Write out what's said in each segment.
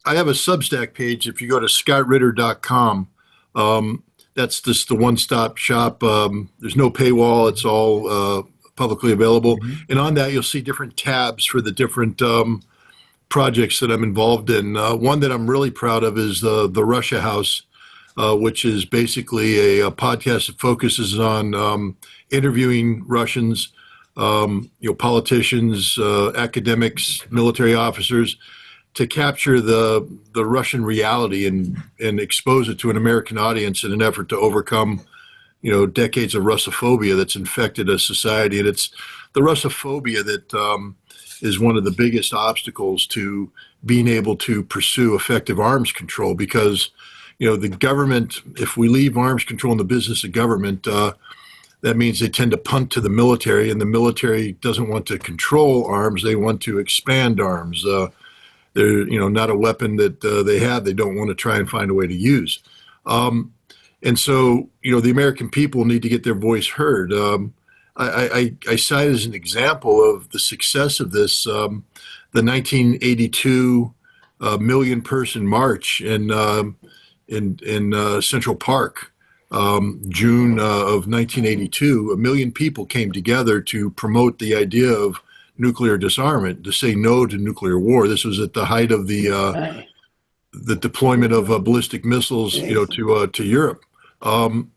I have a Substack page. If you go to ScottRitter.com, that's just the one-stop shop. There's no paywall. It's all publicly available. Mhm. And on that, you'll see different tabs for the different projects that I'm involved in. One that I'm really proud of is the Russia House, which is basically a podcast that focuses on interviewing Russians, politicians, academics, military officers, to capture the Russian reality and expose it to an American audience in an effort to overcome, decades of Russo-Phobia that's infected a society. And it's the Russo-Phobia that is one of the biggest obstacles to being able to pursue effective arms control, because, the government, if we leave arms control in the business of government, that means they tend to punt to the military, and the military doesn't want to control arms. They want to expand arms. They're, not a weapon that they have. They don't want to try and find a way to use. And so, the American people need to get their voice heard. I cite as an example of the success of this, the 1982 million-person march in Central Park, June of 1982. 1 million people came together to promote the idea of nuclear disarmament, to say no to nuclear war. This was at the height of Right. the deployment of ballistic missiles, Yes. to Europe, and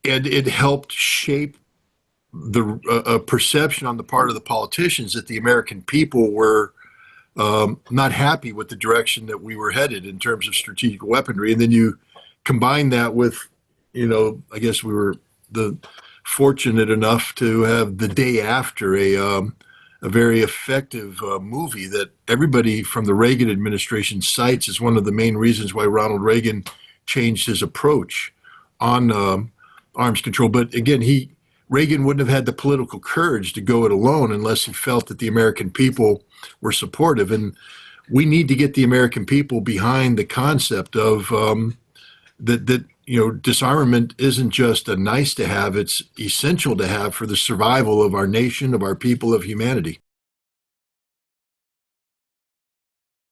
it helped shape the perception on the part of the politicians that the American people were not happy with the direction that we were headed in terms of strategic weaponry. And then you combine that with, I guess we were fortunate enough to have the day after a very effective movie that everybody from the Reagan administration cites as one of the main reasons why Ronald Reagan changed his approach on arms control. But again, Reagan wouldn't have had the political courage to go it alone unless he felt that the American people were supportive. And we need to get the American people behind the concept of that disarmament isn't just a nice to have, it's essential to have for the survival of our nation, of our people, of humanity.